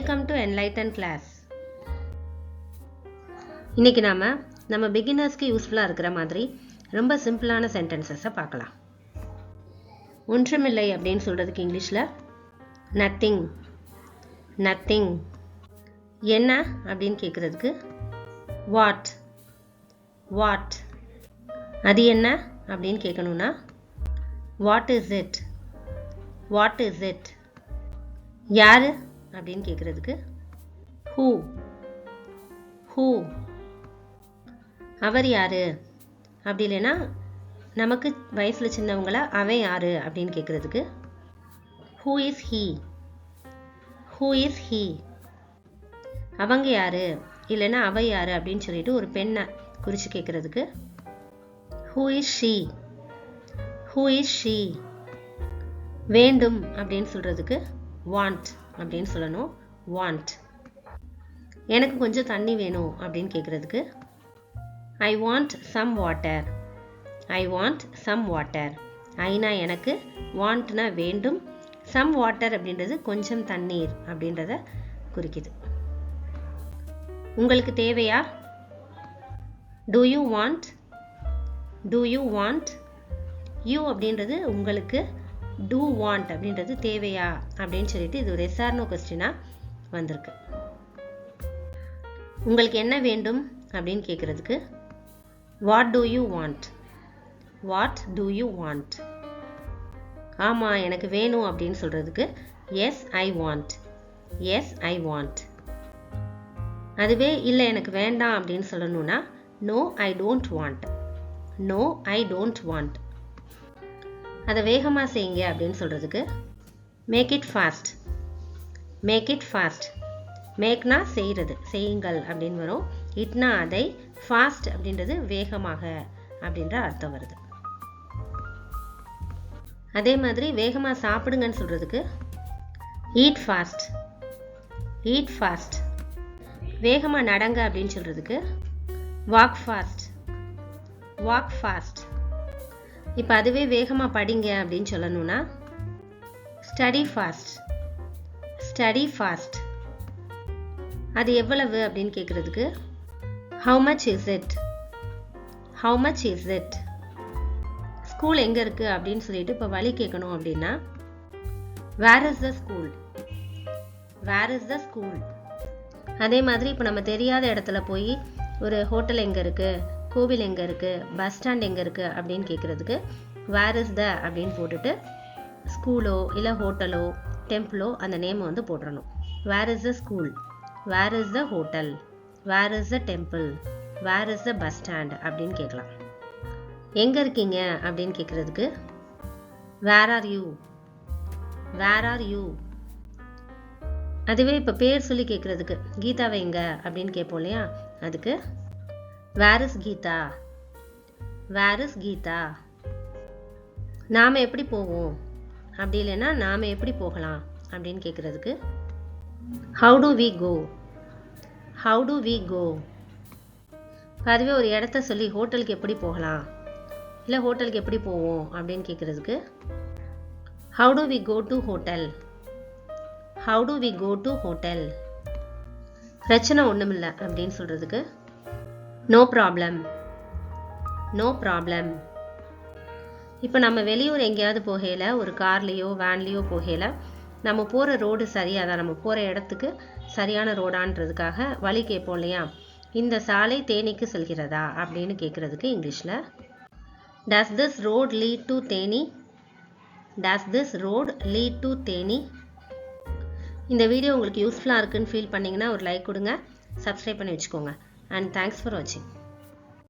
Welcome to enlighten class. இன்னைக்கு நம்ம பிகினர்ஸ்க்கு யூஸ்ஃபுல்லாக இருக்கிற மாதிரி ரொம்ப சிம்பிளான சென்டென்சஸை பார்க்கலாம். ஒன்றுமில்லை அப்படின்னு சொல்கிறதுக்கு இங்கிலீஷில் நத்திங். நத்திங். என்ன அப்படின்னு கேட்குறதுக்கு வாட். வாட். அது என்ன அப்படின்னு கேட்கணுன்னா what is it. What is it. யார் அப்படின்னு கேட்குறதுக்கு ஹூ. ஹூ. அவர் யாரு அப்படி இல்லைன்னா நமக்கு வயசில் சின்னவங்கள அவன் யாரு அப்படின்னு கேட்குறதுக்கு who is he. Who is he. அவங்க யாரு இல்லைன்னா அவ யாரு அப்படின்னு சொல்லிட்டு ஒரு பெண்ணை குறித்து கேட்குறதுக்கு who is she. Who is she. வேண்டும் அப்படின்னு சொல்கிறதுக்கு வாண்ட் அப்படின்னு சொல்லணும். வாண்ட். எனக்கு கொஞ்சம் தண்ணி வேணும் அப்படின்னு கேட்குறதுக்கு I want some water. I want some water. ஐனா எனக்கு, வாண்ட்னா வேண்டும், சம் வாட்டர் அப்படின்றது கொஞ்சம் தண்ணீர் அப்படின்றத குறிக்குது. உங்களுக்கு தேவையா? To you want. To you want. You அப்படின்றது உங்களுக்கு, டூ வாண்ட் அப்படின்றது தேவையா அப்படின்னு சொல்லிட்டு இது ஒரு எஸ்ஆர்னோ கொஸ்டினாக வந்திருக்கு. உங்களுக்கு என்ன வேண்டும் அப்படின்னு கேட்குறதுக்கு what do you want. What do you want. ஆமாம் எனக்கு வேணும் அப்படின்னு சொல்கிறதுக்கு yes I want. Yes I want. அதுவே இல்லை எனக்கு வேண்டாம் அப்படின்னு சொல்லணும்னா no I don't want. No I don't want. அதை வேகமாக செய்யுங்க அப்படின்னு சொல்கிறதுக்கு make it fast. Make it fast. மேக்னா செய்கிறது, செய்யுங்கள் அப்படின்னு வரும். இட்னா அதை, ஃபாஸ்ட் அப்படின்றது வேகமாக அப்படின்ற அர்த்தம் வருது. அதே மாதிரி வேகமாக சாப்பிடுங்கன்னு சொல்கிறதுக்கு ஈட் ஃபாஸ்ட். Eat fast. வேகமாக நடங்க அப்படின்னு சொல்கிறதுக்கு வாக் ஃபாஸ்ட். Walk fast. இப்போ அதுவே வேகமாக படிங்க அப்படின்னு சொல்லணும்னா ஸ்டடி ஃபாஸ்ட். Study fast. அது எவ்வளவு அப்படின்னு கேட்குறதுக்கு how much is it. How much is it. School எங்கே இருக்குது அப்படின்னு சொல்லிட்டு இப்போ வழி கேட்கணும் அப்படின்னா where is the school. Where is the school. அதே மாதிரி இப்போ நம்ம தெரியாத இடத்துல போய் ஒரு ஹோட்டல் எங்கே இருக்குது, கோவில் எங்கே இருக்குது, பஸ் ஸ்டாண்ட் எங்கே இருக்குது அப்படின்னு கேட்குறதுக்கு வேர் இஸ் த அப்படின்னு போட்டுட்டு ஸ்கூலோ இல்லை ஹோட்டலோ டெம்பிளோ அந்த நேமை வந்து போட்டுறணும். Where is the school. Where is the hotel. Where is the temple. Where is the bus stand அப்படின்னு கேட்கலாம். எங்கே இருக்கீங்க அப்படின்னு கேட்குறதுக்கு where are you. Where are you. அதுவே இப்போ பேர் சொல்லி கேட்குறதுக்கு கீதாவை எங்க அப்படின்னு கேட்போம் இல்லையா, அதுக்கு where is Geeta. Where is Geeta. நாம் எப்படி போவோம் அப்படி இல்லைன்னா நாம் எப்படி போகலாம் அப்படின்னு கேட்குறதுக்கு how do we go. How do we go. அதுவே ஒரு இடத்த சொல்லி ஹோட்டலுக்கு எப்படி போகலாம் இல்லை ஹோட்டலுக்கு எப்படி போவோம் அப்படின்னு கேட்குறதுக்கு how do we go to hotel. How do we go to hotel. பிரச்சனை ஒன்றுமில்லை அப்படின்னு சொல்கிறதுக்கு நோ ப்ராப்ளம். No problem. இப்போ நம்ம வெளியூர் எங்கேயாவது போகையில் ஒரு கார்லேயோ வேன்லேயோ போகையில் நம்ம போகிற ரோடு சரியாக தான், நம்ம போகிற இடத்துக்கு சரியான ரோடான்றதுக்காக வழி கேட்போம் இல்லையா, இந்த சாலை தேனிக்கு செல்கிறதா அப்படின்னு கேட்குறதுக்கு இங்கிலீஷில் does this road lead to Theni. Does this road lead to Theni. இந்த வீடியோ உங்களுக்கு யூஸ்ஃபுல்லாக இருக்குன்னு ஃபீல் பண்ணிங்கன்னா ஒரு லைக் கொடுங்க, சப்ஸ்கிரைப் பண்ணி வச்சுக்கோங்க. அண்ட் தேங்க்ஸ் ஃபார் வாட்சிங்.